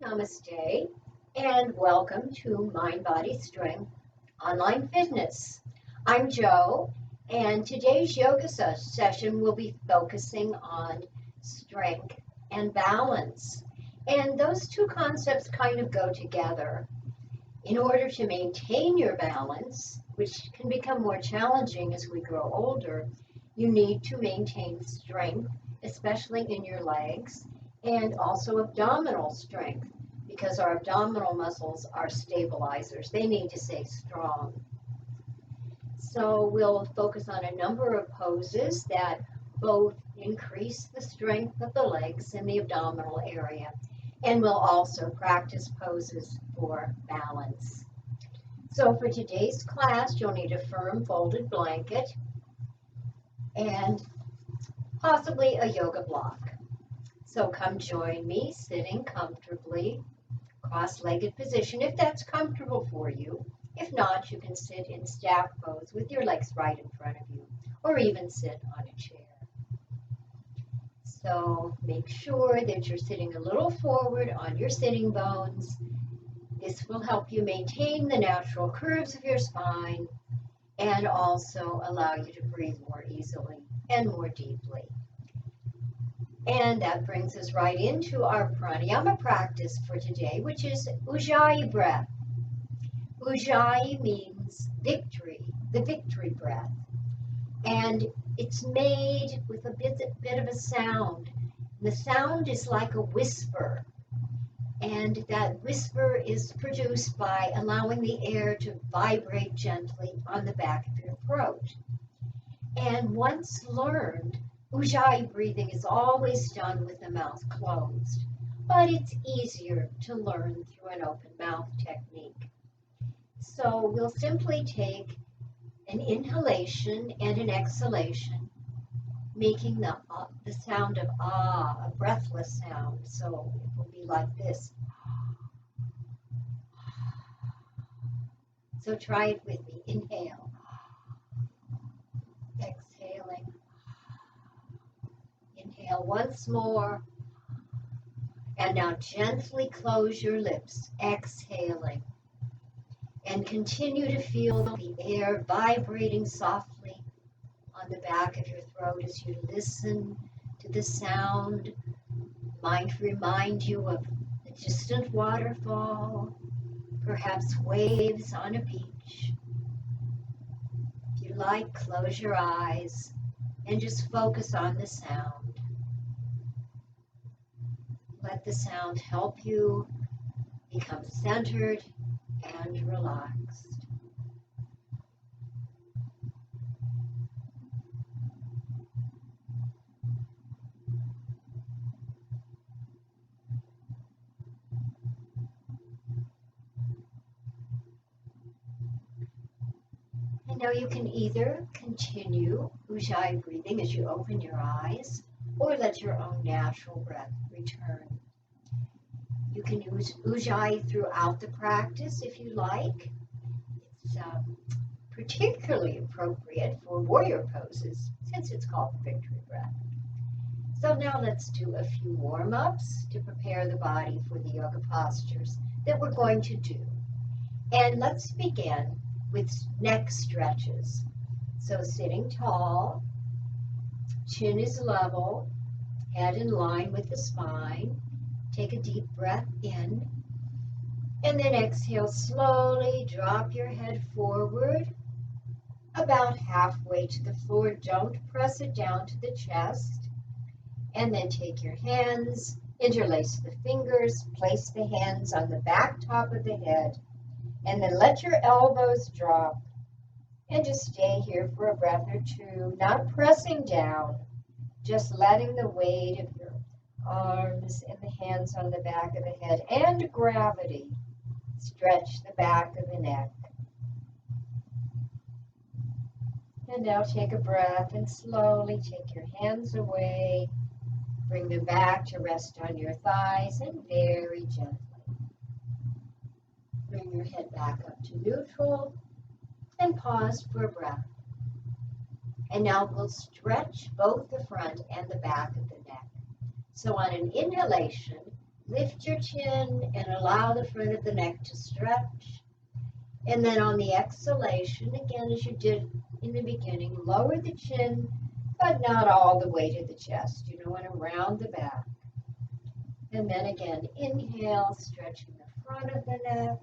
Namaste, and welcome to Mind Body Strength Online Fitness. I'm Joe, and today's yoga session will be focusing on strength and balance. And those two concepts kind of go together. In order to maintain your balance, which can become more challenging as we grow older, you need to maintain strength, especially in your legs, and also abdominal strength, because our abdominal muscles are stabilizers. They need to stay strong. So we'll focus on a number of poses that both increase the strength of the legs and the abdominal area. And we'll also practice poses for balance. So for today's class, you'll need a firm folded blanket and possibly a yoga block. So come join me sitting comfortably, cross-legged position if that's comfortable for you. If not, you can sit in staff pose with your legs right in front of you, or even sit on a chair. So make sure that you're sitting a little forward on your sitting bones. This will help you maintain the natural curves of your spine and also allow you to breathe more easily and more deeply. And that brings us right into our pranayama practice for today, which is Ujjayi breath. Ujjayi means victory, the victory breath. And it's made with a bit of a sound. The sound is like a whisper. And that whisper is produced by allowing the air to vibrate gently on the back of your throat. And once learned, Ujjayi breathing is always done with the mouth closed, but it's easier to learn through an open mouth technique. So we'll simply take an inhalation and an exhalation, making the sound of ah, a breathless sound. So it will be like this. So try it with me. Inhale. Exhaling. Inhale once more. And now gently close your lips, exhaling. And continue to feel the air vibrating softly on the back of your throat as you listen to the sound. Might remind you of a distant waterfall, perhaps waves on a beach. If you like, close your eyes and just focus on the sound. Let the sound help you become centered and relaxed. And now you can either continue Ujjayi breathing as you open your eyes, or let your own natural breath return. You can use Ujjayi throughout the practice if you like. It's particularly appropriate for warrior poses since it's called the victory breath. So now let's do a few warm-ups to prepare the body for the yoga postures that we're going to do. And let's begin with neck stretches. So sitting tall, chin is level, head in line with the spine. Take a deep breath in, and then exhale slowly. Drop your head forward about halfway to the floor. Don't press it down to the chest. And then take your hands, interlace the fingers, place the hands on the back top of the head, and then let your elbows drop. And just stay here for a breath or two, not pressing down, just letting the weight of your arms and the hands on the back of the head and gravity stretch the back of the neck. And now take a breath and slowly take your hands away. Bring them back to rest on your thighs and very gently bring your head back up to neutral and pause for a breath. And now we'll stretch both the front and the back of the neck. So on an inhalation, lift your chin and allow the front of the neck to stretch. And then on the exhalation, again, as you did in the beginning, lower the chin, but not all the way to the chest, and around the back. And then again, inhale, stretching the front of the neck,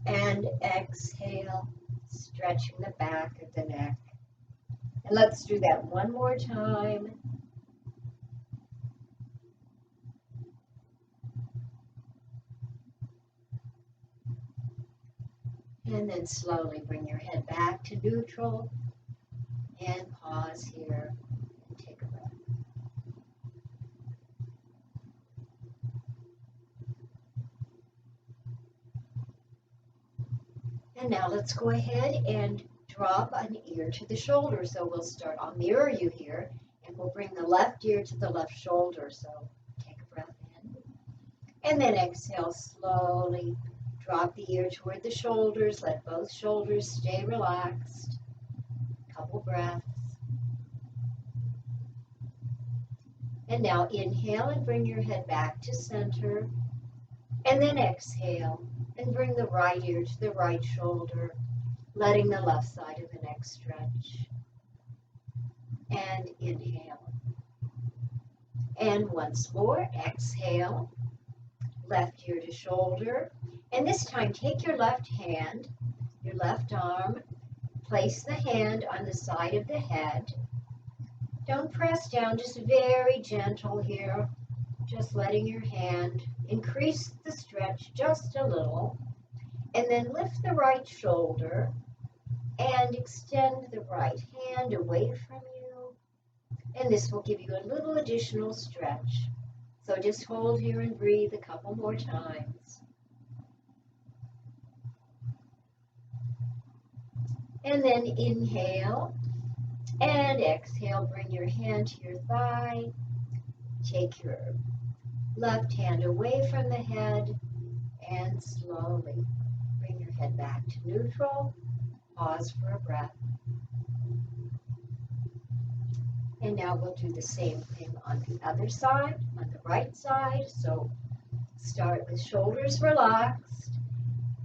and exhale, stretching the back of the neck. And let's do that one more time. And then slowly bring your head back to neutral and pause here and take a breath. And now let's go ahead and drop an ear to the shoulder. So we'll start, I'll mirror you here, and we'll bring the left ear to the left shoulder. So take a breath in. And then exhale slowly. Drop the ear toward the shoulders. Let both shoulders stay relaxed. Couple breaths. And now inhale and bring your head back to center. And then exhale and bring the right ear to the right shoulder, letting the left side of the neck stretch. And inhale. And once more, exhale. Left ear to shoulder. And this time, take your left hand, your left arm, place the hand on the side of the head. Don't press down, just very gentle here. Just letting your hand increase the stretch just a little. And then lift the right shoulder and extend the right hand away from you. And this will give you a little additional stretch. So just hold here and breathe a couple more times. And then inhale and exhale. Bring your hand to your thigh. Take your left hand away from the head and slowly bring your head back to neutral. Pause for a breath. And now we'll do the same thing on the other side, on the right side. So start with shoulders relaxed,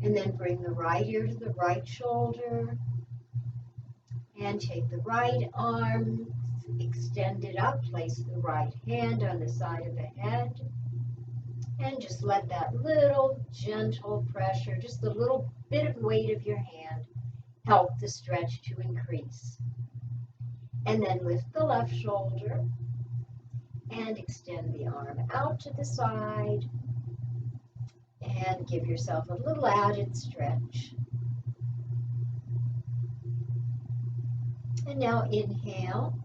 and then bring the right ear to the right shoulder, and take the right arm, extend it up, place the right hand on the side of the head, and just let that little gentle pressure, just a little bit of weight of your hand, help the stretch to increase. And then lift the left shoulder and extend the arm out to the side and give yourself a little added stretch. And now inhale,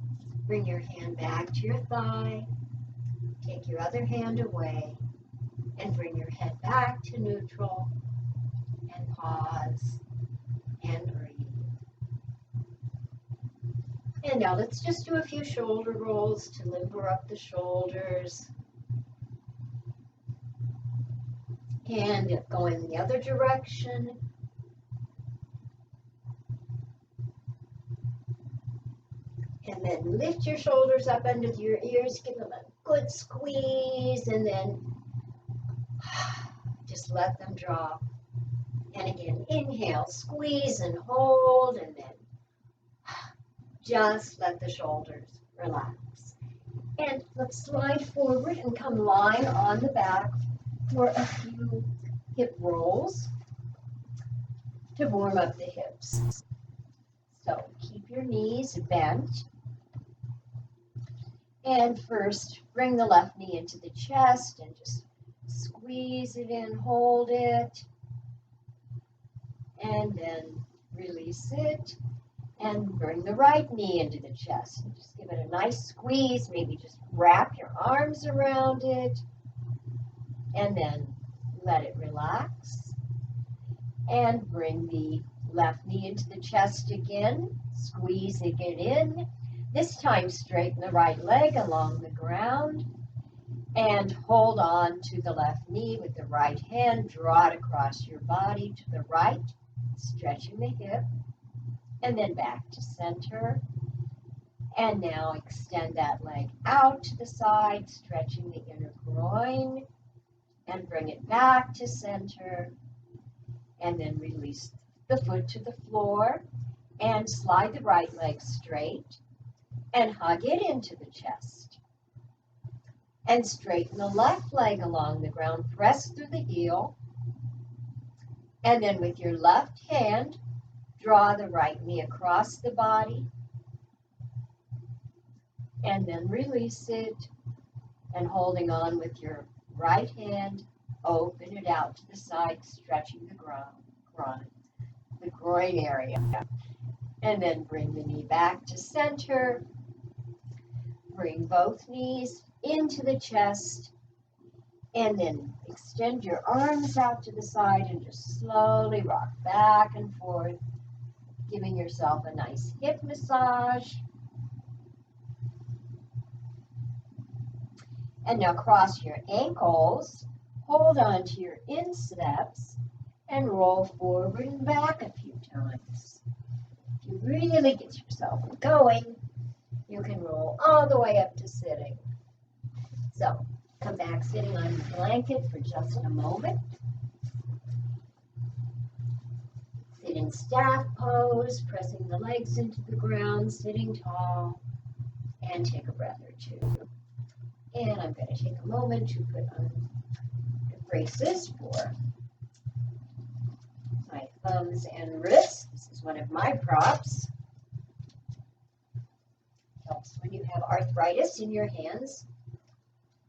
bring your hand back to your thigh, take your other hand away, and bring your head back to neutral, and pause and breathe. And now let's just do a few shoulder rolls to limber up the shoulders. And go in the other direction. And then lift your shoulders up under your ears, give them a good squeeze, and then just let them drop. And again, inhale, squeeze and hold, and then just let the shoulders relax. And let's slide forward and come lying on the back for a few hip rolls to warm up the hips. So keep your knees bent. And first, bring the left knee into the chest and just squeeze it in, hold it, and then release it. And bring the right knee into the chest and just give it a nice squeeze. Maybe just wrap your arms around it and then let it relax. And bring the left knee into the chest again, squeezing it in. This time straighten the right leg along the ground and hold on to the left knee with the right hand. Draw it across your body to the right, stretching the hip. And then back to center. And now extend that leg out to the side, stretching the inner groin. and bring it back to center, and then release the foot to the floor and slide the right leg straight and hug it into the chest. And straighten the left leg along the ground, press through the heel, and then with your left hand, draw the right knee across the body, and then release it, and holding on with your right hand, open it out to the side, stretching the groin area. And then bring the knee back to center. Bring both knees into the chest, and then extend your arms out to the side and just slowly rock back and forth, giving yourself a nice hip massage. And now cross your ankles, hold on to your insteps, and roll forward and back a few times. If you really get yourself going, you can roll all the way up to sitting. So come back sitting on your blanket for just a moment. Sit in staff pose, pressing the legs into the ground, sitting tall, and take a breath or two. And I'm going to take a moment to put on the braces for my thumbs and wrists. This is one of my props. Helps when you have arthritis in your hands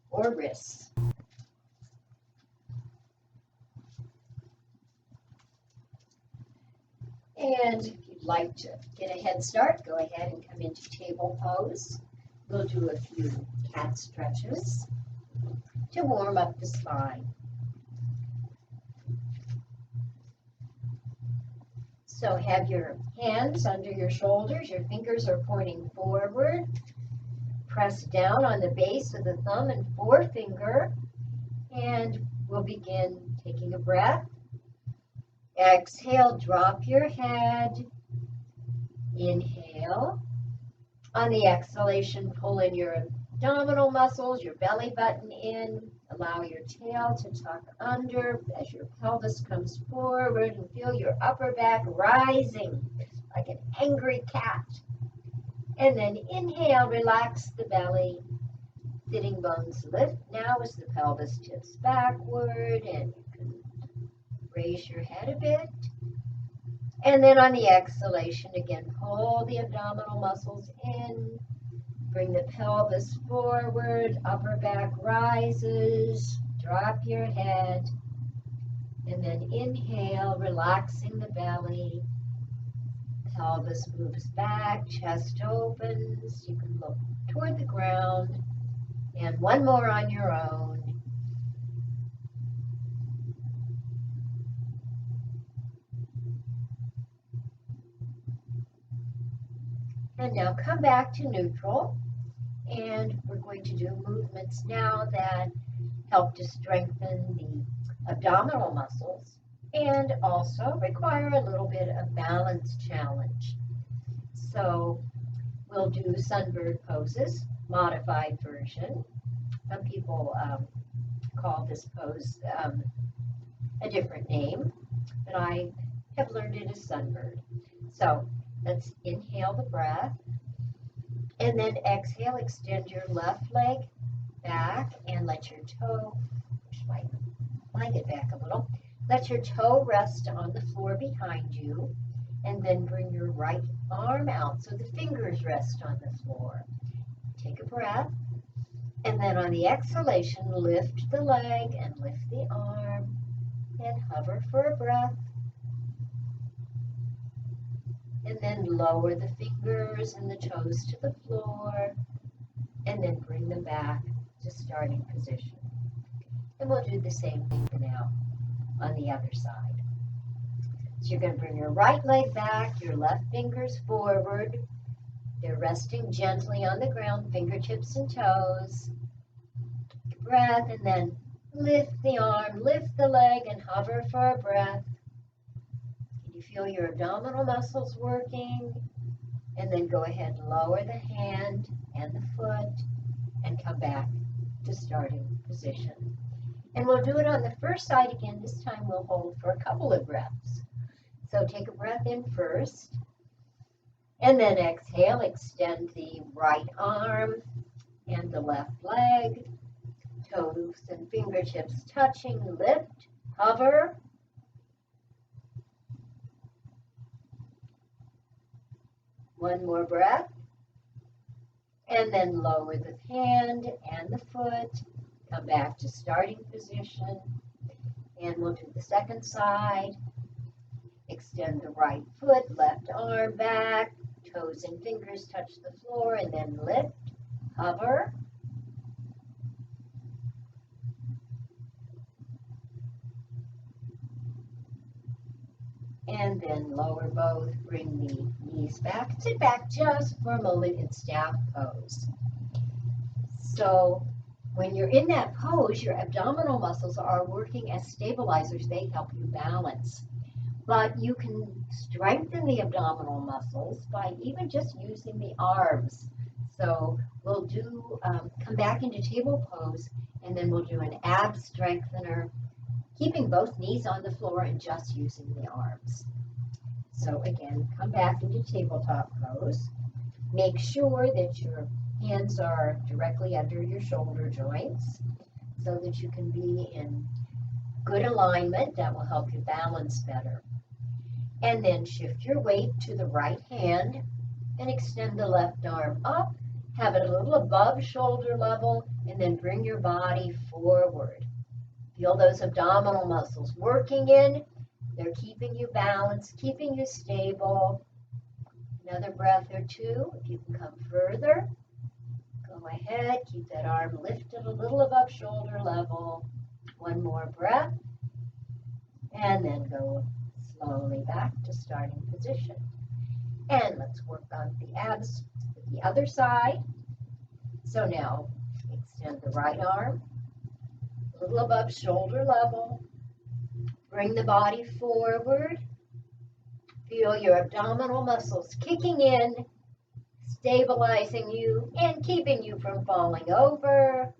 or wrists. And if you'd like to get a head start, go ahead and come into table pose. We'll do a few cat stretches to warm up the spine. So have your hands under your shoulders, your fingers are pointing forward. Press down on the base of the thumb and forefinger, and we'll begin taking a breath. Exhale, drop your head. Inhale. On the exhalation, pull in your abdominal muscles, your belly button in. Allow your tail to tuck under as your pelvis comes forward, and feel your upper back rising like an angry cat. And then inhale, relax the belly. Sitting bones lift now as the pelvis tips backward, and you can raise your head a bit. And then on the exhalation, again, pull the abdominal muscles in. Bring the pelvis forward, upper back rises, drop your head, and then inhale, relaxing the belly. Pelvis moves back, chest opens. You can look toward the ground, and one more on your own. And now come back to neutral. And we're going to do movements now that help to strengthen the abdominal muscles and also require a little bit of balance challenge. So we'll do sunbird poses, modified version. Some people call this pose a different name, but I have learned it as sunbird. So let's inhale the breath. And then exhale, extend your left leg back and let your toe, push my blanket back a little, let your toe rest on the floor behind you, and then bring your right arm out so the fingers rest on the floor. Take a breath, and then on the exhalation, lift the leg and lift the arm, and hover for a breath. And then lower the fingers and the toes to the floor, and then bring them back to starting position. And we'll do the same thing now on the other side. So you're going to bring your right leg back, your left fingers forward. They're resting gently on the ground, fingertips and toes. Take a breath, and then lift the arm, lift the leg, and hover for a breath. You feel your abdominal muscles working, and then go ahead and lower the hand and the foot and come back to starting position. And we'll do it on the first side again. This time we'll hold for a couple of breaths. So take a breath in first, and then exhale. Extend the right arm and the left leg. Toes and fingertips touching. Lift, hover. One more breath. And then lower the hand and the foot. Come back to starting position. And we'll do the second side. Extend the right foot, left arm back. Toes and fingers touch the floor, and then lift, hover. And then lower both, bring the knees back. Sit back just for a moment in staff pose. So when you're in that pose, your abdominal muscles are working as stabilizers. They help you balance. But you can strengthen the abdominal muscles by even just using the arms. So we'll do, come back into table pose, and then we'll do an ab strengthener, keeping both knees on the floor and just using the arms. So again, come back into tabletop pose. Make sure that your hands are directly under your shoulder joints so that you can be in good alignment. That will help you balance better. And then shift your weight to the right hand and extend the left arm up. Have it a little above shoulder level, and then bring your body forward. Feel those abdominal muscles working in. They're keeping you balanced, keeping you stable. Another breath or two. If you can come further, go ahead. Keep that arm lifted a little above shoulder level. One more breath. And then go slowly back to starting position. And let's work on the abs with the other side. So now extend the right arm a little above shoulder level. Bring the body forward. Feel your abdominal muscles kicking in, stabilizing you and keeping you from falling over.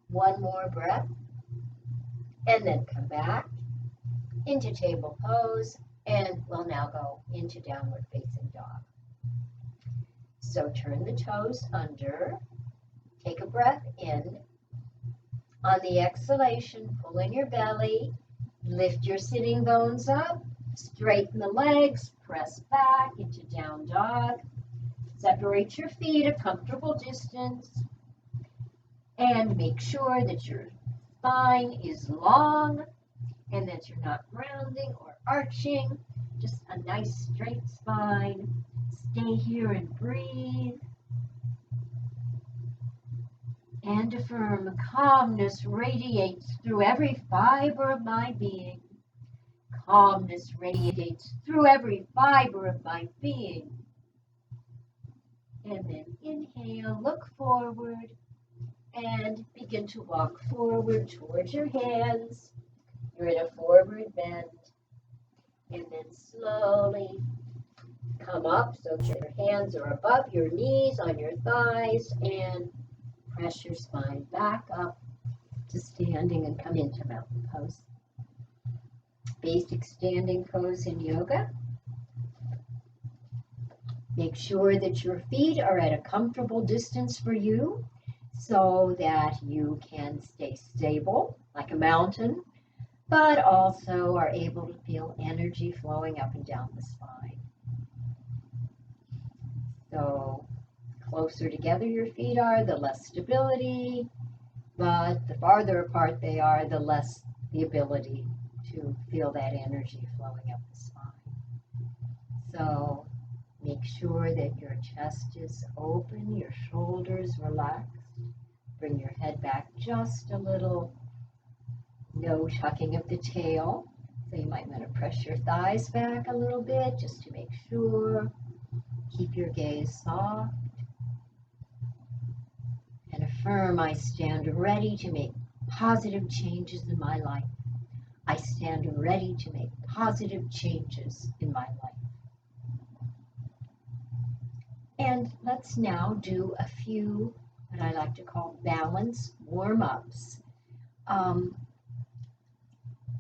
One more breath. And then come back into table pose, and we'll now go into downward facing dog. So turn the toes under, take a breath in. On the exhalation, pull in your belly, lift your sitting bones up, straighten the legs, press back into down dog. Separate your feet a comfortable distance, and make sure that your spine is long and that you're not rounding or arching, just a nice straight spine. Stay here and breathe. And affirm, calmness radiates through every fiber of my being. Calmness radiates through every fiber of my being. And then inhale, look forward, and begin to walk forward towards your hands. You're in a forward bend. And then slowly come up so that your hands are above your knees, on your thighs, and press your spine back up to standing and come into mountain pose. Basic standing pose in yoga. Make sure that your feet are at a comfortable distance for you so that you can stay stable like a mountain, but also are able to feel energy flowing up and down the spine. So closer together your feet are, the less stability, but the farther apart they are, the less the ability to feel that energy flowing up the spine. So make sure that your chest is open, your shoulders relaxed. Bring your head back just a little. No tucking of the tail. So you might want to press your thighs back a little bit just to make sure. Keep your gaze soft. And affirm, I stand ready to make positive changes in my life. I stand ready to make positive changes in my life. And let's now do a few what I like to call balance warm-ups.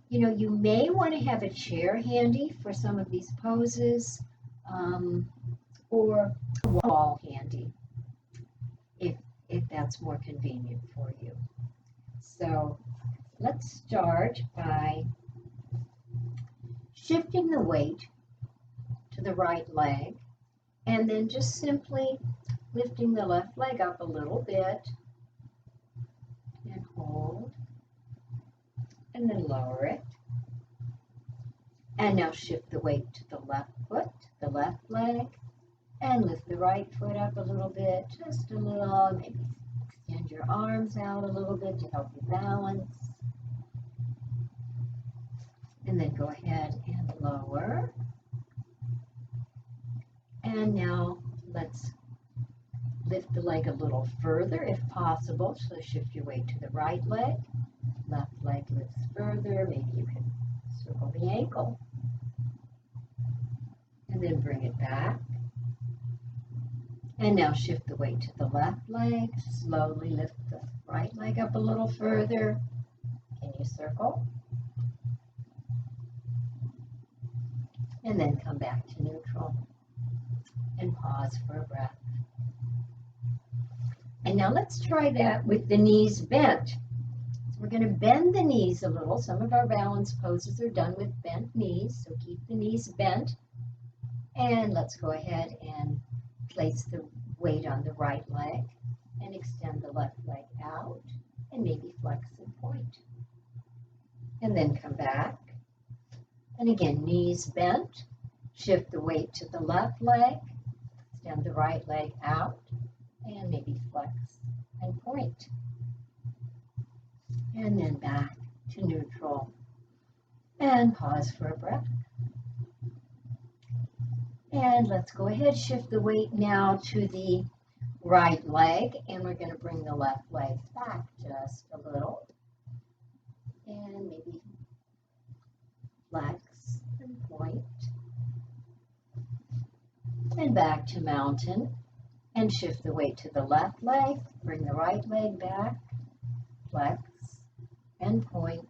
You may want to have a chair handy for some of these poses, or a wall handy if that's more convenient for you. So let's start by shifting the weight to the right leg, and then just simply lifting the left leg up a little bit, and hold, and then lower it. And now shift the weight to the left foot, the left leg, and lift the right foot up a little bit, just a little. Maybe extend your arms out a little bit to help you balance. And then go ahead and lower. And now let's lift the leg a little further if possible. So shift your weight to the right leg. Left leg lifts further. Maybe you can circle the ankle. And then bring it back. And now shift the weight to the left leg. Slowly lift the right leg up a little further. Can you circle? And then come back to neutral. And pause for a breath. And now let's try that with the knees bent. So we're going to bend the knees a little. Some of our balance poses are done with bent knees, so keep the knees bent. And let's go ahead and place the weight on the right leg and extend the left leg out and maybe flex and point. And then come back. And again, knees bent. Shift the weight to the left leg. Extend the right leg out and maybe flex and point. And then back to neutral. And pause for a breath. And let's go ahead, shift the weight now to the right leg, and we're going to bring the left leg back just a little. And maybe flex and point. And back to mountain. And shift the weight to the left leg, bring the right leg back, flex and point.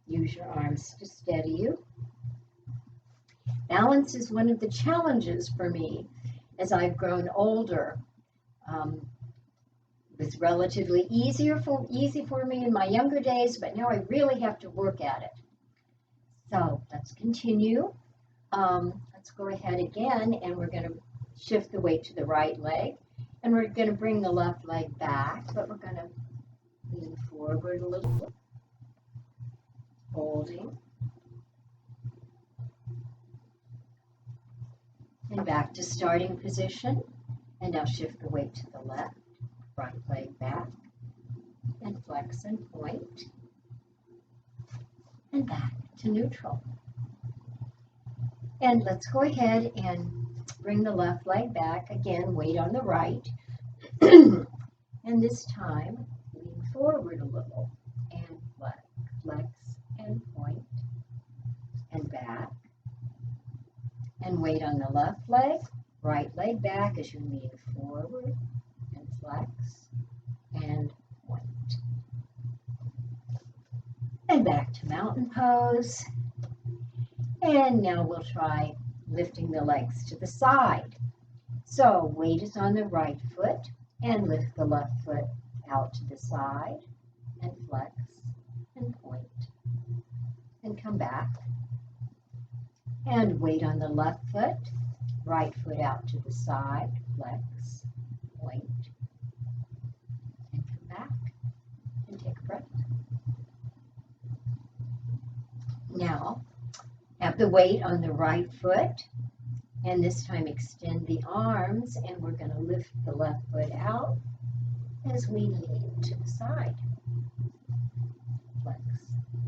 Use your arms to steady you. Balance is one of the challenges for me as I've grown older. It was relatively easy for me in my younger days, but now I really have to work at it. So let's continue. Let's go ahead again, and we're going to shift the weight to the right leg, and we're going to bring the left leg back, but we're going to lean forward a little bit, holding, and back to starting position. And now shift the weight to the left, right leg back, and flex and point, and back to neutral. And let's go ahead and bring the left leg back. Again, weight on the right. And this time, lean forward a little and flex and point and back. And weight on the left leg, right leg back as you lean forward and flex and point. And back to mountain pose. And now we'll try lifting the legs to the side. So weight is on the right foot, and lift the left foot out to the side and flex and point. And come back. And weight on the left foot, right foot out to the side, flex, point, and come back and take a breath. Now, have the weight on the right foot, and this time extend the arms, and we're going to lift the left foot out as we lean to the side. Flex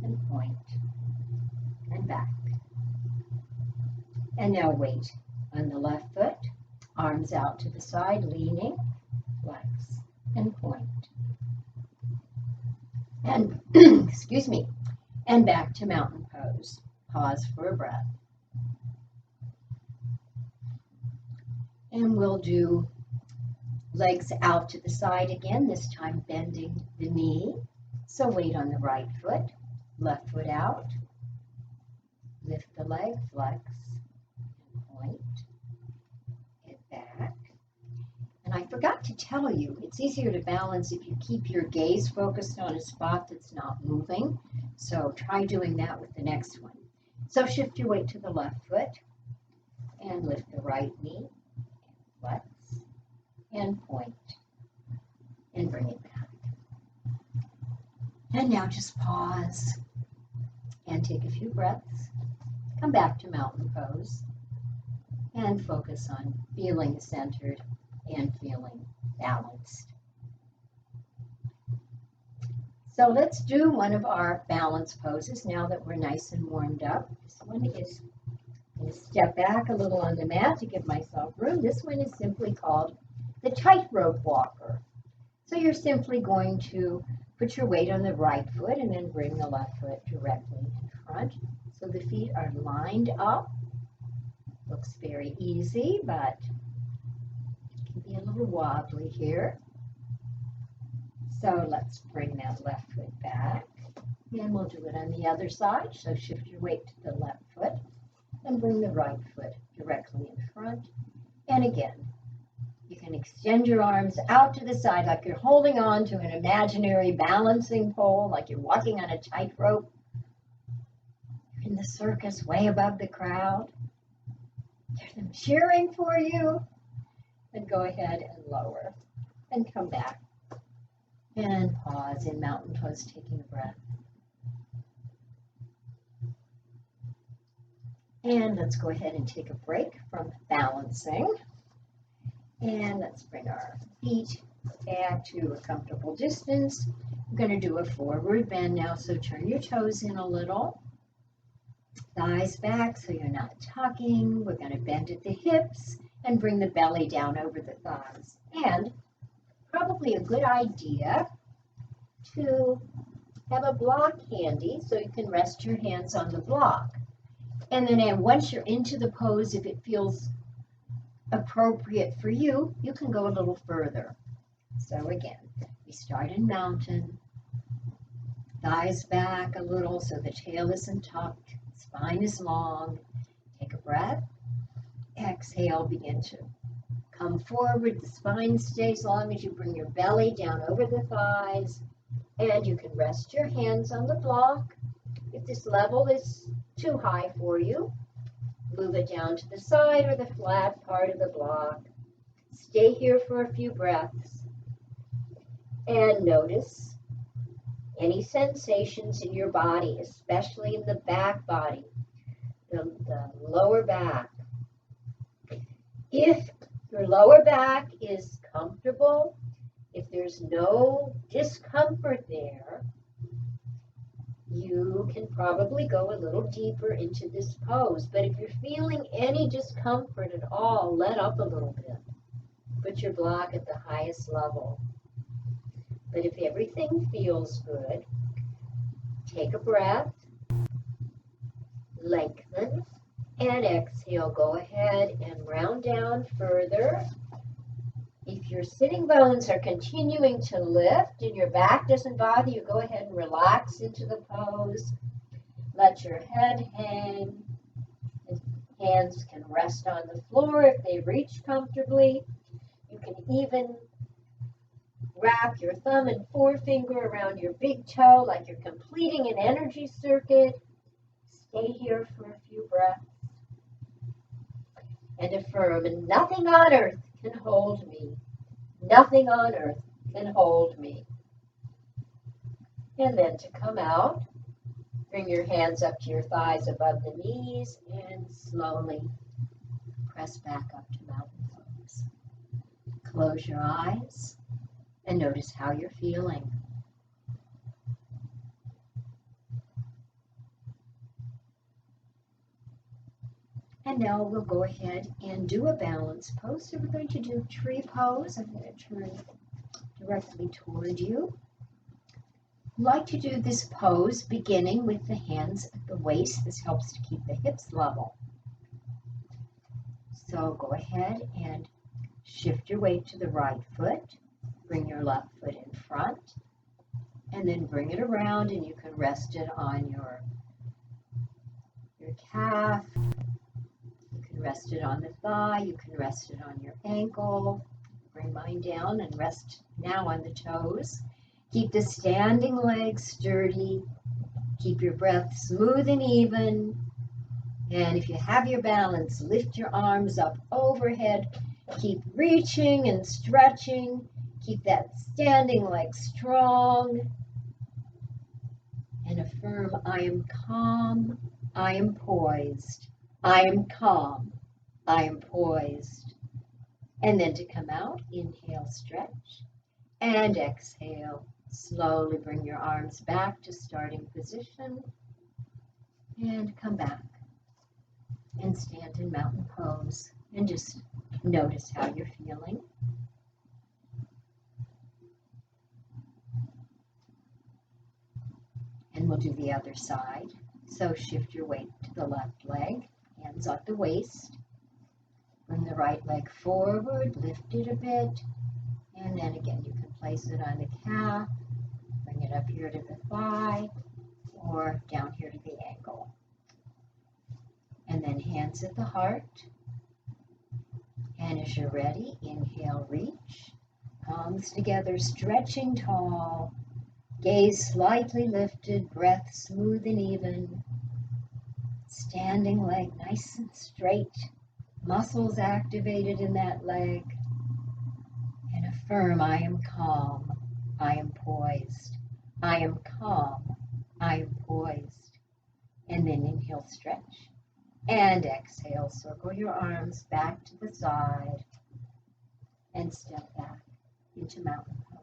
and point and back. And now weight on the left foot, arms out to the side, leaning, flex and point. And, excuse me, and back to mountain pose. Pause for a breath. And we'll do legs out to the side again, this time bending the knee. So weight on the right foot, left foot out, lift the leg, flex, and point it back. And I forgot to tell you, it's easier to balance if you keep your gaze focused on a spot that's not moving. So try doing that with the next one. So shift your weight to the left foot and lift the right knee, flex, and point, and bring it back. And now just pause and take a few breaths. Come back to mountain pose and focus on feeling centered and feeling balanced. So let's do one of our balance poses now that we're nice and warmed up. This one is, I'm going to step back a little on the mat to give myself room. This one is simply called the tightrope walker. So you're simply going to put your weight on the right foot and then bring the left foot directly in front. So the feet are lined up. Looks very easy, but it can be a little wobbly here. So let's bring that left foot back. And we'll do it on the other side. So shift your weight to the left foot and bring the right foot directly in front. And again, you can extend your arms out to the side like you're holding on to an imaginary balancing pole, like you're walking on a tightrope. You're in the circus way above the crowd. Hear them cheering for you. And go ahead and lower and come back. And pause in mountain pose, taking a breath. And let's go ahead and take a break from balancing. And let's bring our feet back to a comfortable distance. We're going to do a forward bend now, so turn your toes in a little. Thighs back so you're not tucking. We're going to bend at the hips and bring the belly down over the thighs. And probably a good idea to have a block handy so you can rest your hands on the block. And then once you're into the pose, if it feels appropriate for you, you can go a little further. So again, we start in mountain, thighs back a little so the tail isn't tucked, spine is long. Take a breath, exhale, begin to come forward, the spine stays long as you bring your belly down over the thighs, and you can rest your hands on the block. If this level is too high for you, move it down to the side or the flat part of the block. Stay here for a few breaths and notice any sensations in your body, especially in the back body, the lower back. If your lower back is comfortable, if there's no discomfort there, you can probably go a little deeper into this pose. But if you're feeling any discomfort at all, let up a little bit. Put your block at the highest level. But if everything feels good, take a breath, lengthen, and exhale. Go ahead and round down further. If your sitting bones are continuing to lift and your back doesn't bother you, go ahead and relax into the pose. Let your head hang. Hands can rest on the floor if they reach comfortably. You can even wrap your thumb and forefinger around your big toe like you're completing an energy circuit. Stay here for a few breaths. And affirm, nothing on earth can hold me. Nothing on earth can hold me. And then to come out, bring your hands up to your thighs above the knees and slowly press back up to mountain pose. Close your eyes and notice how you're feeling. And now we'll go ahead and do a balance pose. So we're going to do tree pose. I'm going to turn directly toward you. I like to do this pose beginning with the hands at the waist. This helps to keep the hips level. So go ahead and shift your weight to the right foot. Bring your left foot in front And then bring it around, and you can rest it on your calf. You can rest it on the thigh. You can rest it on your ankle. Bring mine down and rest now on the toes. Keep the standing legs sturdy. Keep your breath smooth and even. And if you have your balance, lift your arms up overhead. Keep reaching and stretching. Keep that standing leg strong. And affirm, I am calm, I am poised. I am calm, I am poised. And then to come out, inhale, stretch. And exhale, slowly bring your arms back to starting position. And come back. And stand in mountain pose. And just notice how you're feeling. And we'll do the other side. So shift your weight to the left leg, hands at the waist. Bring the right leg forward, lift it a bit. And then again, you can place it on the calf, bring it up here to the thigh, or down here to the ankle. And then hands at the heart. And as you're ready, inhale, reach. Palms together, stretching tall. Gaze slightly lifted, breath smooth and even. Standing leg nice and straight. Muscles activated in that leg. And affirm, I am calm, I am poised. I am calm, I am poised. And then inhale, stretch. And exhale, circle your arms back to the side. And step back into mountain pose.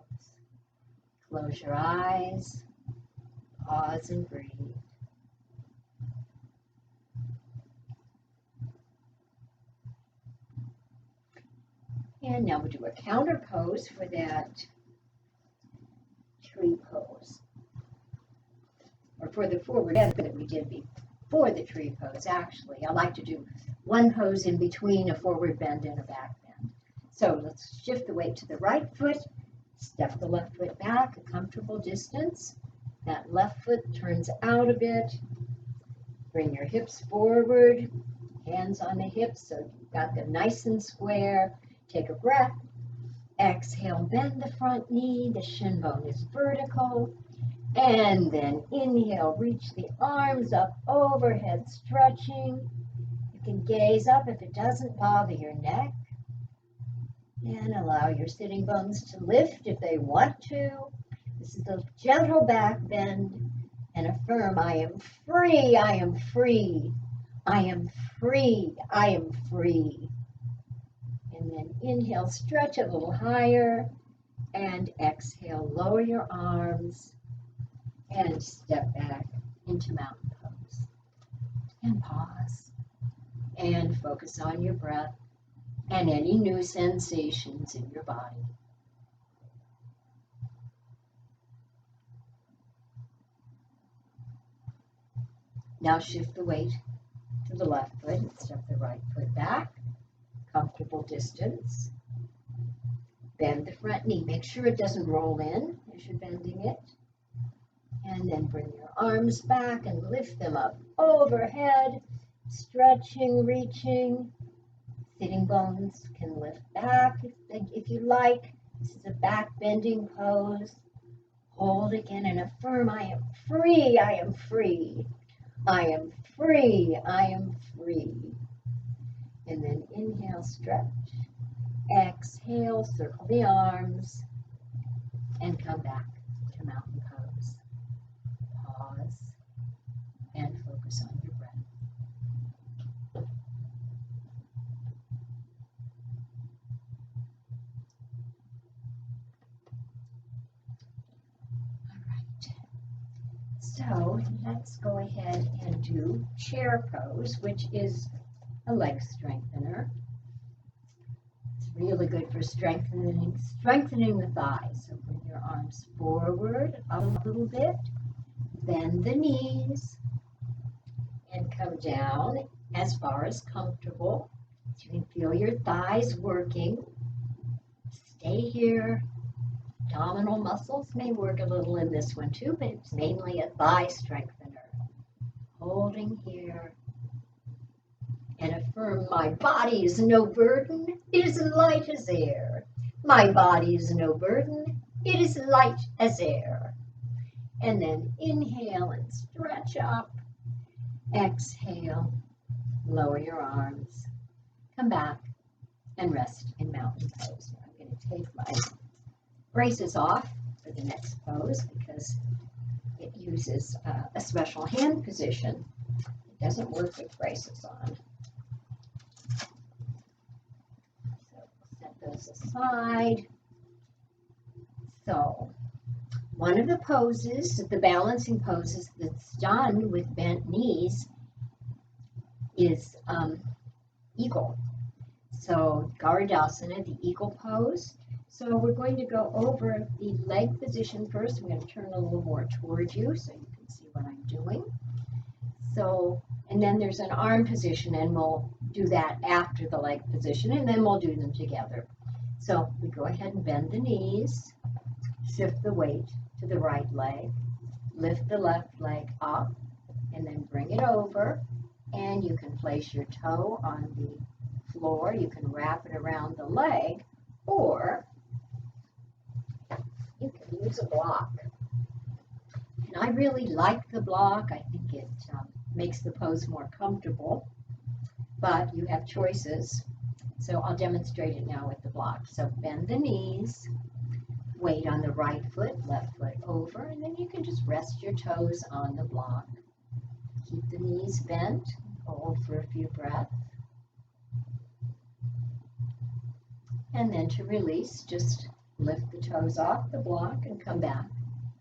Close your eyes, pause and breathe. And now we'll do a counter pose for that tree pose. Or for the forward bend that we did before the tree pose, actually. I like to do one pose in between a forward bend and a back bend. So let's shift the weight to the right foot. Step the left foot back a comfortable distance. That left foot turns out a bit. Bring your hips forward, hands on the hips so you've got them nice and square. Take a breath. Exhale, bend the front knee. The shin bone is vertical. And then inhale, reach the arms up overhead, stretching. You can gaze up if it doesn't bother your neck. And allow your sitting bones to lift if they want to. This is a gentle back bend. And affirm, I am free, I am free. I am free, I am free. And then inhale, stretch a little higher. And exhale, lower your arms. And step back into mountain pose. And pause. And focus on your breath. And any new sensations in your body. Now shift the weight to the left foot and step the right foot back. Comfortable distance. Bend the front knee. Make sure it doesn't roll in as you're bending it. And then bring your arms back and lift them up overhead. Stretching, reaching. Sitting bones can lift back if you like. This is a back bending pose. Hold again and affirm, I am free, I am free. I am free, I am free. And then inhale, stretch. Exhale, circle the arms. And come back to mountain pose. Pause and focus on your breath. So let's go ahead and do chair pose, which is a leg strengthener. It's really good for strengthening the thighs. So bring your arms forward up a little bit, bend the knees, and come down as far as comfortable. So you can feel your thighs working. Stay here. abdominal muscles may work a little in this one too, but it's mainly a thigh strengthener. Holding here and affirm my body is no burden, it is light as air. My body is no burden, it is light as air. And then inhale and stretch up. Exhale, lower your arms. Come back and rest in mountain pose. Now I'm going to take my braces off for the next pose because it uses a special hand position. It doesn't work with braces on. So set those aside. So one of the poses, the balancing poses that's done with bent knees is eagle. So Garudasana, the eagle pose. So we're going to go over the leg position first. I'm going to turn a little more towards you so you can see what I'm doing. So, and then there's an arm position, and we'll do that after the leg position, and then we'll do them together. So we go ahead and bend the knees, shift the weight to the right leg, lift the left leg up, and then bring it over, and you can place your toe on the floor. You can wrap it around the leg, or you can use a block. And I really like the block. I think it makes the pose more comfortable, but you have choices. So I'll demonstrate it now with the block. So bend the knees, weight on the right foot, left foot over, and then you can just rest your toes on the block. Keep the knees bent, hold for a few breaths. And then to release, just lift the toes off the block and come back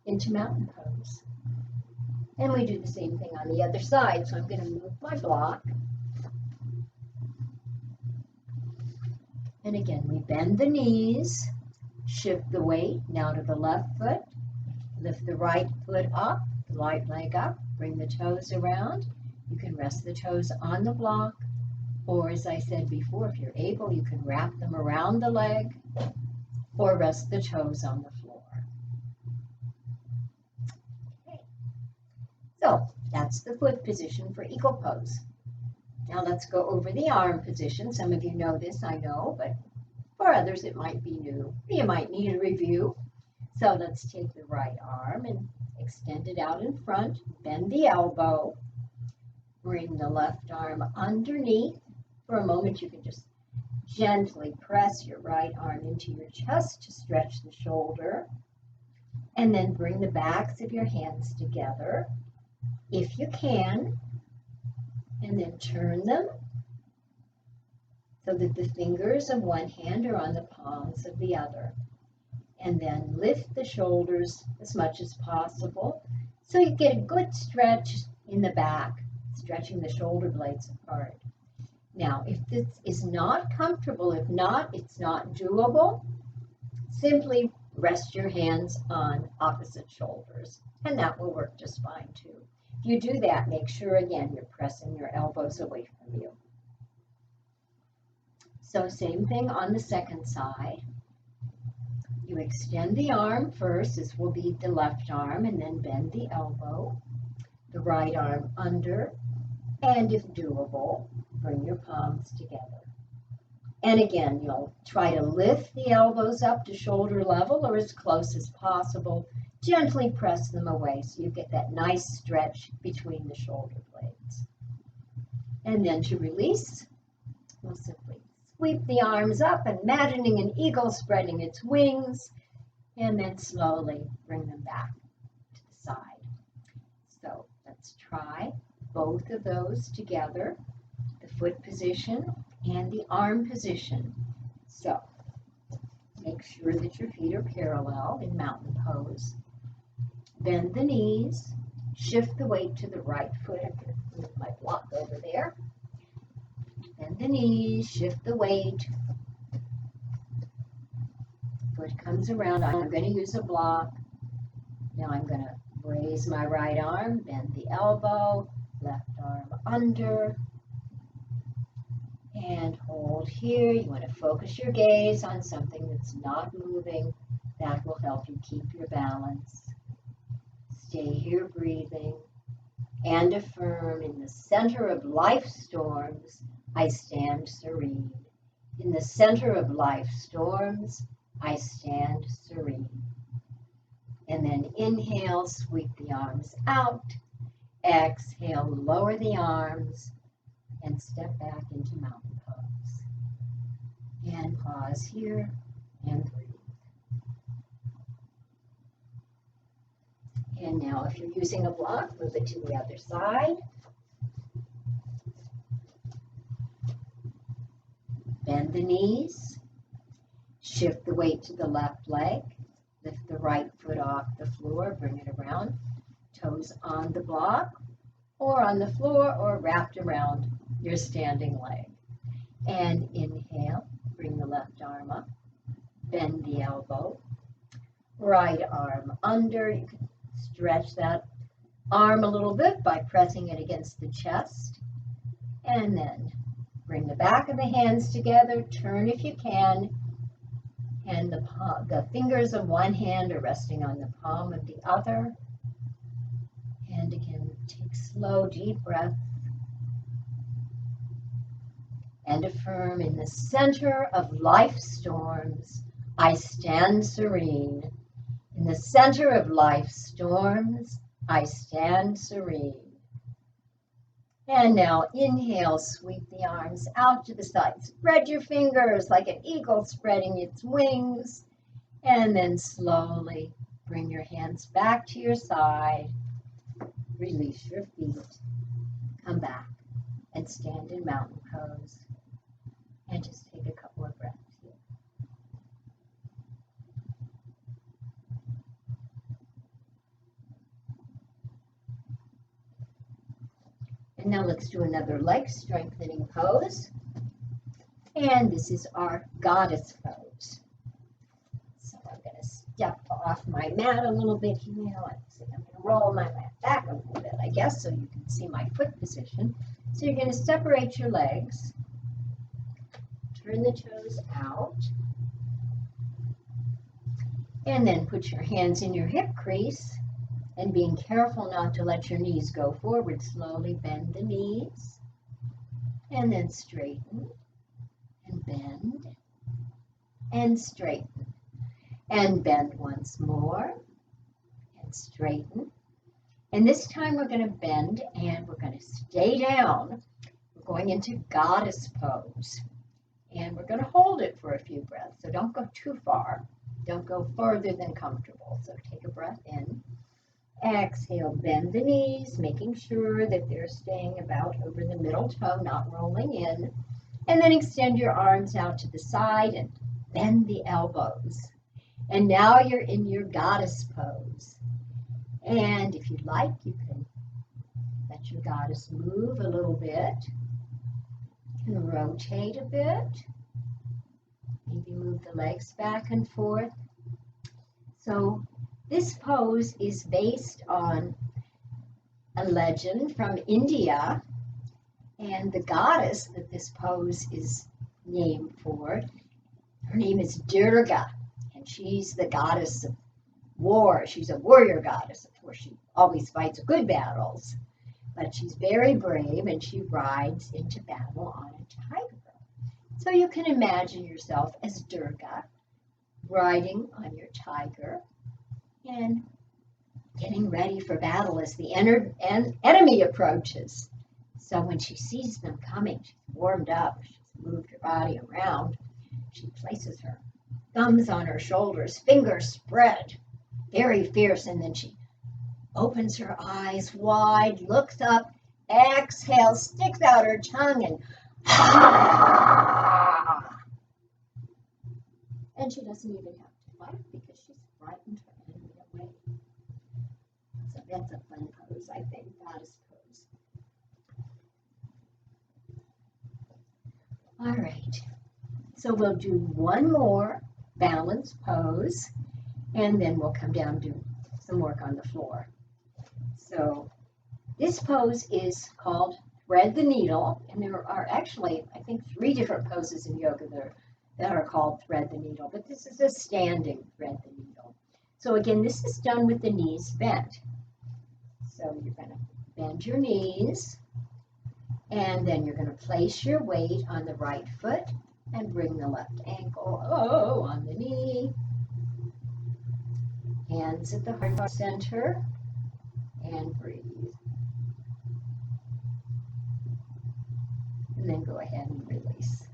into mountain pose. And we do the same thing on the other side. So I'm going to move my block. And again, we bend the knees, shift the weight now to the left foot, lift the right foot up, the right leg up, bring the toes around. You can rest the toes on the block, or as I said before, if you're able, you can wrap them around the leg or rest the toes on the floor. Okay. So that's the foot position for eagle pose. Now let's go over the arm position. Some of you know this, I know, but for others it might be new. You might need a review. So let's take the right arm and extend it out in front, bend the elbow, bring the left arm underneath. For a moment you can just gently press your right arm into your chest to stretch the shoulder, and then bring the backs of your hands together if you can, and then turn them so that the fingers of one hand are on the palms of the other. And then lift the shoulders as much as possible so you get a good stretch in the back, stretching the shoulder blades apart. Now, if this is not comfortable, if not, it's not doable, simply rest your hands on opposite shoulders, and that will work just fine too. If you do that, make sure again you're pressing your elbows away from you. So same thing on the second side. You extend the arm first, this will be the left arm, and then bend the elbow, the right arm under, and if doable, bring your palms together. And again, you'll try to lift the elbows up to shoulder level or as close as possible. Gently press them away so you get that nice stretch between the shoulder blades. And then to release, we'll simply sweep the arms up, imagining an eagle spreading its wings, and then slowly bring them back to the side. So let's try both of those together, the foot position and the arm position. So make sure that your feet are parallel in mountain pose. Bend the knees, shift the weight to the right foot. I'm going to move my block over there. Bend the knees, shift the weight. Foot comes around. I'm going to use a block. Now I'm going to raise my right arm, bend the elbow, left arm under, and hold here. You want to focus your gaze on something that's not moving That will help you keep your balance. Stay here breathing and affirm, in the center of life's storms, I stand serene. In the center of life's storms, I stand serene. And then inhale, sweep the arms out. Exhale, lower the arms and step back into mountain pose. And pause here and breathe. And now if you're using a block, move it to the other side. Bend the knees. Shift the weight to the left leg. Lift the right foot off the floor, bring it around. Toes on the block or on the floor or wrapped around your standing leg. And inhale, bring the left arm up. Bend the elbow. Right arm under. You can stretch that arm a little bit by pressing it against the chest. And then bring the back of the hands together. Turn if you can. And the fingers of one hand are resting on the palm of the other. And again, take slow, deep breaths. And affirm, in the center of life's storms, I stand serene. In the center of life's storms, I stand serene. And now inhale, sweep the arms out to the side. Spread your fingers like an eagle spreading its wings. And then slowly bring your hands back to your side. Release your feet. Come back and stand in mountain pose. And just take a couple of breaths here. And now let's do another leg strengthening pose. And this is our goddess pose. So I'm going to step off my mat a little bit here. Let's see, I'm going to roll my mat back a little bit, I guess, so you can see my foot position. So you're going to separate your legs. Turn the toes out. And then put your hands in your hip crease. And being careful not to let your knees go forward, slowly bend the knees. And then straighten. And bend. And straighten. And bend once more. And straighten. And this time we're going to bend and we're going to stay down. We're going into goddess pose. And we're going to hold it for a few breaths. So don't go too far. Don't go further than comfortable. So take a breath in. Exhale, bend the knees, making sure that they're staying about over the middle toe, not rolling in. And then extend your arms out to the side and bend the elbows. And now you're in your goddess pose. And if you'd like, you can let your goddess move a little bit. You can rotate a bit. Maybe move the legs back and forth. So this pose is based on a legend from India, and the goddess that this pose is named for, her name is Durga, and she's the goddess of war. She's a warrior goddess. Of course, she always fights good battles, but she's very brave, and she rides into battle on a tiger. So you can imagine yourself as Durga, riding on your tiger, and getting ready for battle as the enemy approaches. So when she sees them coming, she's warmed up, she's moved her body around, she places her thumbs on her shoulders, fingers spread, very fierce, and then she opens her eyes wide, looks up, exhales, sticks out her tongue, and and she doesn't even have to fight because she's frightened her enemy away. So that's a fun pose, I think, goddess pose. All right, so we'll do one more balance pose, and then we'll come down and do some work on the floor. So this pose is called Thread the Needle, and there are actually, I think, 3 different poses in yoga that are called Thread the Needle, but this is a standing Thread the Needle. So again, this is done with the knees bent. So you're going to bend your knees, and then you're going to place your weight on the right foot and bring the left ankle on the knee. Hands at the heart center, and breathe. And then go ahead and release.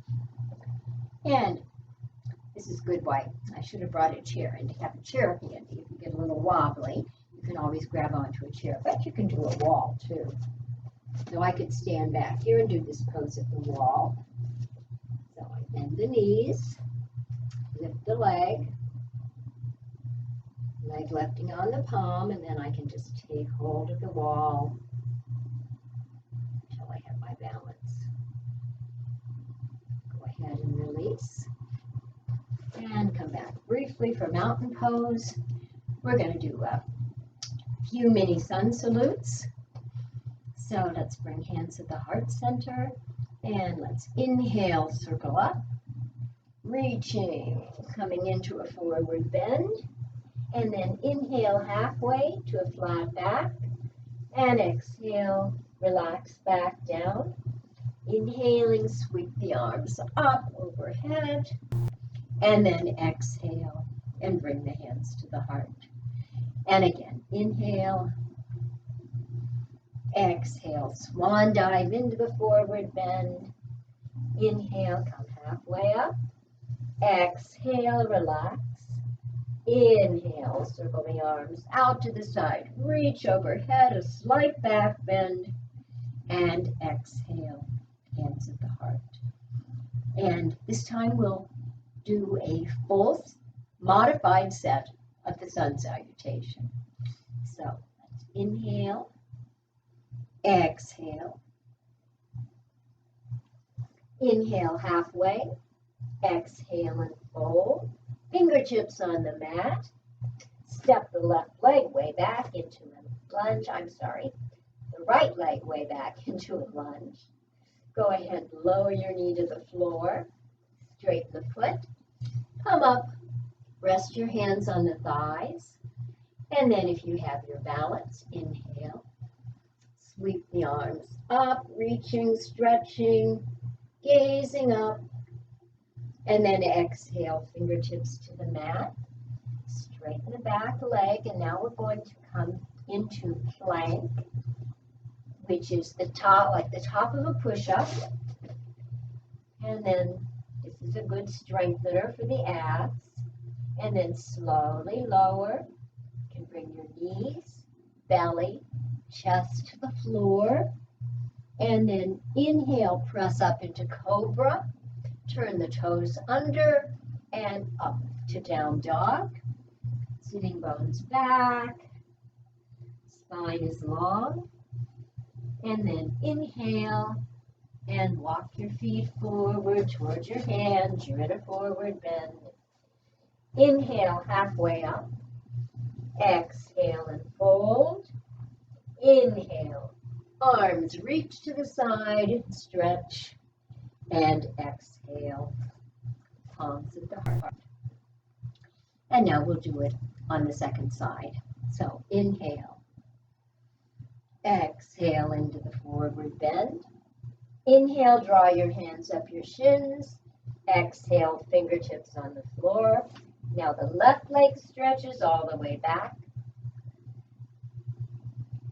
And this is good why I should have brought a chair, and to have a chair handy. If you get a little wobbly, you can always grab onto a chair, but you can do a wall too. So I could stand back here and do this pose at the wall. So I bend the knees, lift the leg lifting on the palm, and then I can just take hold of the wall until I have my balance. Go ahead and release. And come back briefly for mountain pose. We're going to do a few mini sun salutes. So let's bring hands at the heart center, and let's inhale, circle up, reaching, coming into a forward bend, and then inhale halfway to a flat back, and exhale, relax back down. Inhaling, sweep the arms up overhead, and then exhale and bring the hands to the heart. And again, inhale, exhale, swan dive into the forward bend. Inhale, come halfway up. Exhale, relax. Inhale, circle the arms out to the side. Reach overhead, a slight back bend. And exhale, hands at the heart. And this time we'll do a full modified set of the sun salutation. So let's inhale, exhale, inhale halfway, exhale and fold, fingertips on the mat, step the left leg way back into a lunge, the right leg way back into a lunge. Go ahead, lower your knee to the floor, straighten the foot, come up, rest your hands on the thighs, and then if you have your balance, inhale, sweep the arms up, reaching, stretching, gazing up, and then exhale, fingertips to the mat, straighten the back leg, and now we're going to come into plank, which is the top, like the top of a push-up, and then this is a good strengthener for the abs. And then slowly lower. You can bring your knees, belly, chest to the floor. And then inhale, press up into cobra. Turn the toes under and up to down dog. Sitting bones back. Spine is long. And then inhale and walk your feet forward towards your hands. You're in a forward bend. Inhale, halfway up. Exhale and fold. Inhale, arms reach to the side, stretch, and exhale, palms at the heart. And now we'll do it on the second side. So inhale, exhale into the forward bend. Inhale, draw your hands up your shins. Exhale, fingertips on the floor. Now the left leg stretches all the way back.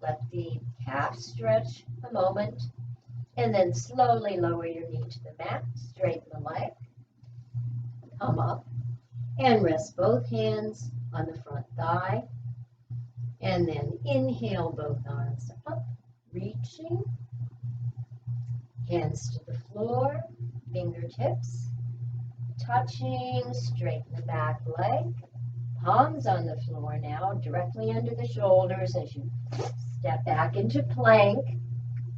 Let the calf stretch a moment. And then slowly lower your knee to the mat. Straighten the leg. Come up. And rest both hands on the front thigh. And then inhale both arms up. Reaching. Hands to the floor. Fingertips. Touching, straighten the back leg, palms on the floor now, directly under the shoulders as you step back into plank,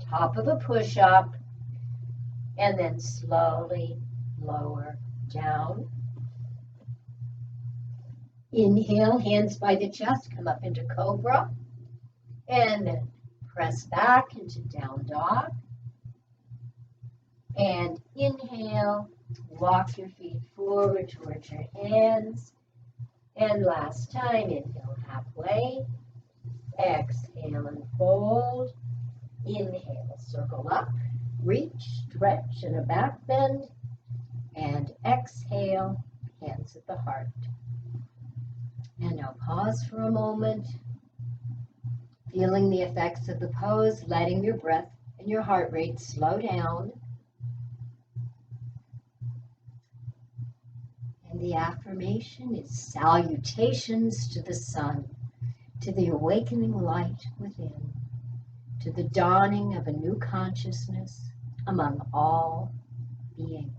top of a push-up, and then slowly lower down. Inhale, hands by the chest, come up into cobra, and then press back into down dog, and inhale. Walk your feet forward towards your hands. And last time, inhale halfway. Exhale and fold. Inhale, circle up. Reach, stretch, and a back bend. And exhale, hands at the heart. And now pause for a moment, feeling the effects of the pose, letting your breath and your heart rate slow down. And the affirmation is salutations to the sun, to the awakening light within, to the dawning of a new consciousness among all beings.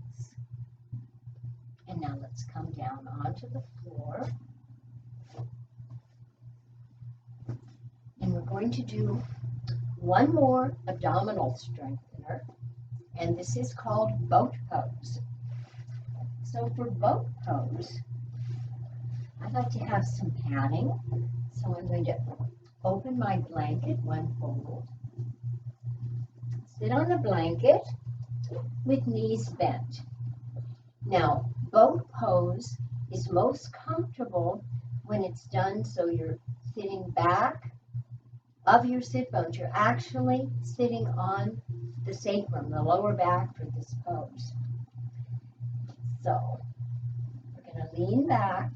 And now let's come down onto the floor. And we're going to do one more abdominal strengthener, and this is called boat pose. So for boat pose, I'd like to have some padding. So I'm going to open my blanket, one fold, sit on the blanket with knees bent. Now, boat pose is most comfortable when it's done so you're sitting back of your sit bones. You're actually sitting on the sacrum, the lower back for this pose. So we're going to lean back,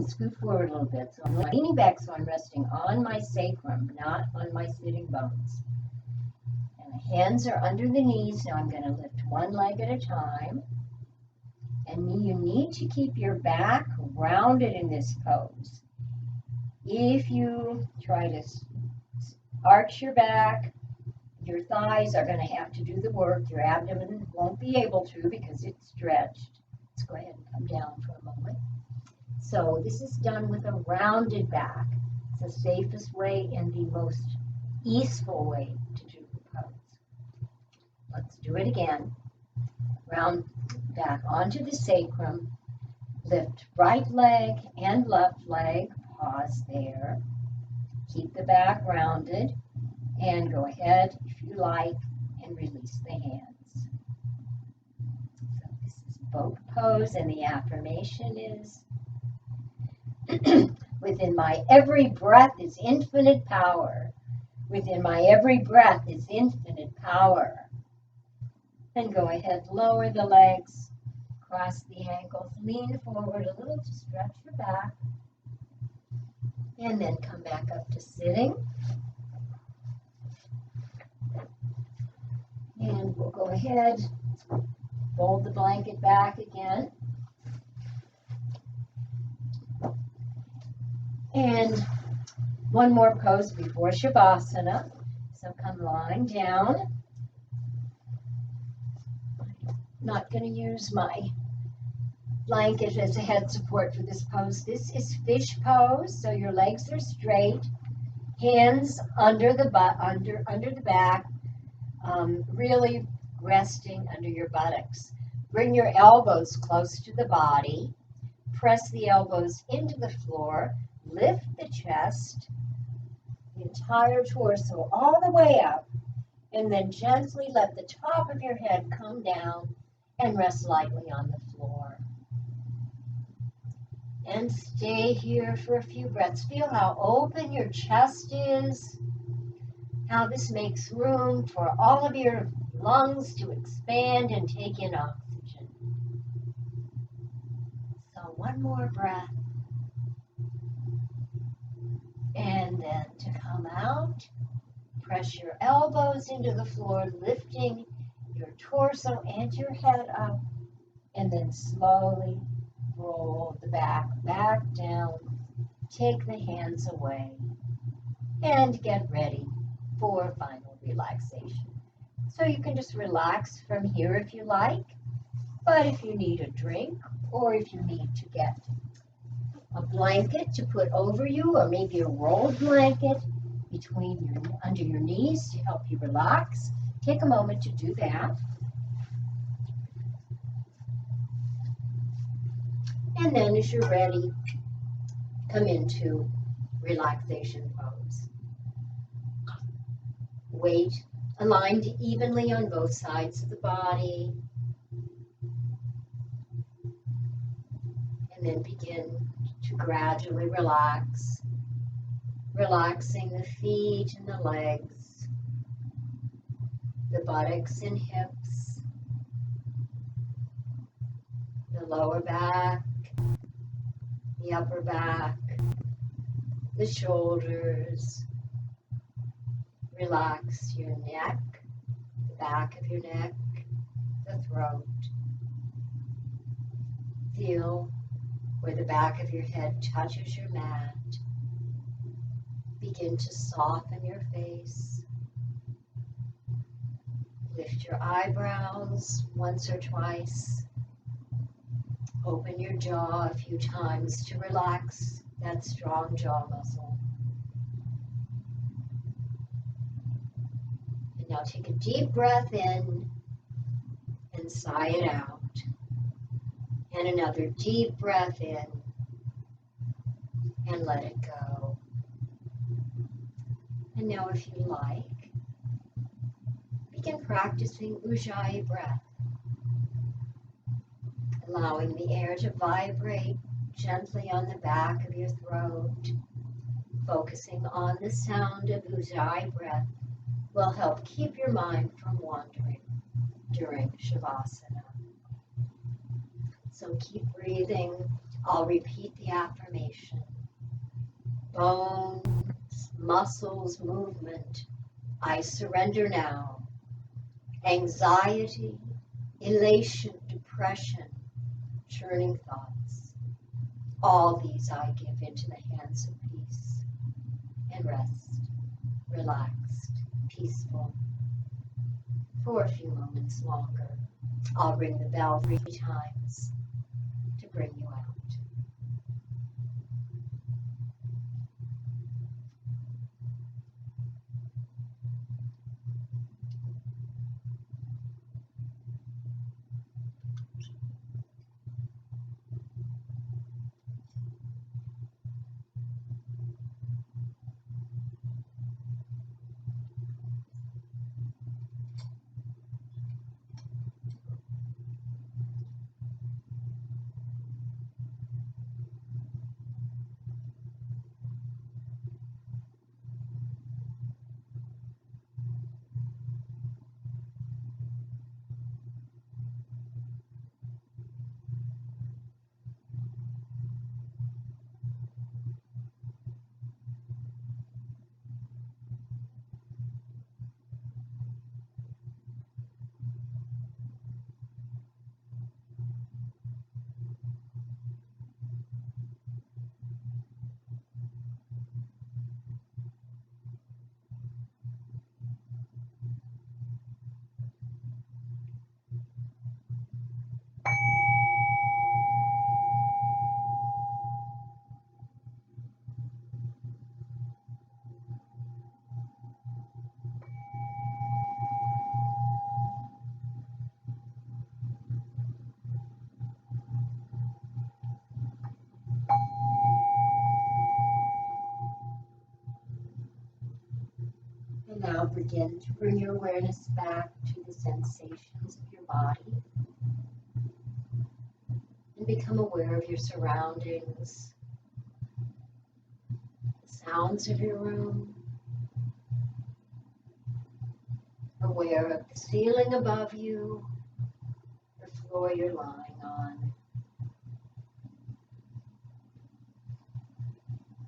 scoot forward a little bit. So I'm leaning back so I'm resting on my sacrum, not on my sitting bones. And the hands are under the knees. Now I'm going to lift one leg at a time. And you need to keep your back rounded in this pose. If you try to arch your back, your thighs are going to have to do the work. Your abdomen won't be able to because it's stretched. Let's go ahead and come down for a moment. So this is done with a rounded back. It's the safest way and the most easeful way to do the pose. Let's do it again. Round back onto the sacrum. Lift right leg and left leg. Pause there. Keep the back rounded. And go ahead, if you like, and release the hands. So this is boat pose, and the affirmation is, within my every breath is infinite power. Within my every breath is infinite power. Then go ahead, lower the legs, cross the ankles, lean forward a little to stretch your back, and then come back up to sitting. And we'll go ahead, fold the blanket back again. And one more pose before Shavasana. So come lying down. I'm not going to use my blanket as a head support for this pose. This is fish pose, so your legs are straight, hands under the back. Really resting under your buttocks. Bring your elbows close to the body. Press the elbows into the floor. Lift the chest, the entire torso all the way up, and then gently let the top of your head come down and rest lightly on the floor. And stay here for a few breaths. Feel how open your chest is. How this makes room for all of your lungs to expand and take in oxygen. So one more breath. And then to come out, press your elbows into the floor, lifting your torso and your head up. And then slowly roll the back down. Take the hands away. And get ready for final relaxation. So you can just relax from here if you like, but if you need a drink or if you need to get a blanket to put over you or maybe a rolled blanket under your knees to help you relax, take a moment to do that. And then as you're ready, come into relaxation pose. Weight aligned evenly on both sides of the body. And then begin to gradually relax, relaxing the feet and the legs, the buttocks and hips, the lower back, the upper back, the shoulders. Relax your neck, the back of your neck, the throat. Feel where the back of your head touches your mat. Begin to soften your face. Lift your eyebrows once or twice. Open your jaw a few times to relax that strong jaw muscle. And now take a deep breath in and sigh it out. And another deep breath in and let it go. And now if you like, begin practicing Ujjayi breath, allowing the air to vibrate gently on the back of your throat. Focusing on the sound of Ujjayi breath will help keep your mind from wandering during Shavasana. So keep breathing. I'll repeat the affirmation. Bones, muscles, movement, I surrender now. Anxiety, elation, depression, churning thoughts, all these I give into the hands of peace and rest, relaxed, peaceful. For a few moments longer, I'll ring the bell 3 times to bring you out. And now begin to bring your awareness back to the sensations of your body and become aware of your surroundings, the sounds of your room, aware of the ceiling above you, the floor you're lying on,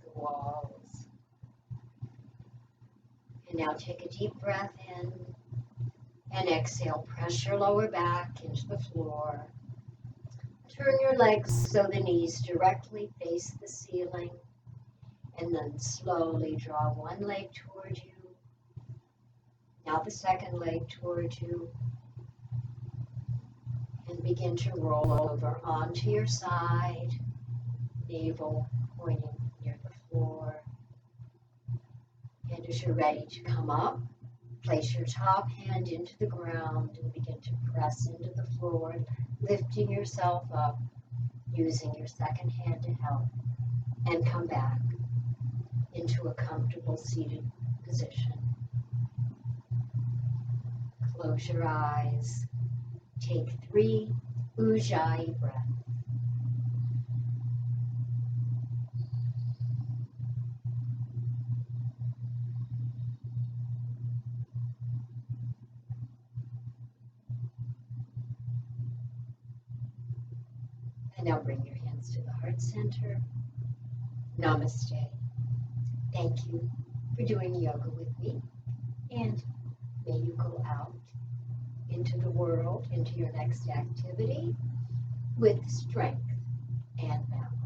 the walls. And now take a deep breath in and exhale. Press your lower back into the floor. Turn your legs so the knees directly face the ceiling, and then slowly draw one leg toward you. Now the second leg toward you. And begin to roll over onto your side, navel pointing near the floor. And as you're ready to come up, place your top hand into the ground and begin to press into the floor, lifting yourself up, using your second hand to help, and come back into a comfortable seated position. Close your eyes. Take 3 Ujjayi breaths. And now bring your hands to the heart center. Namaste. Thank you for doing yoga with me. And may you go out into the world, into your next activity with strength and balance.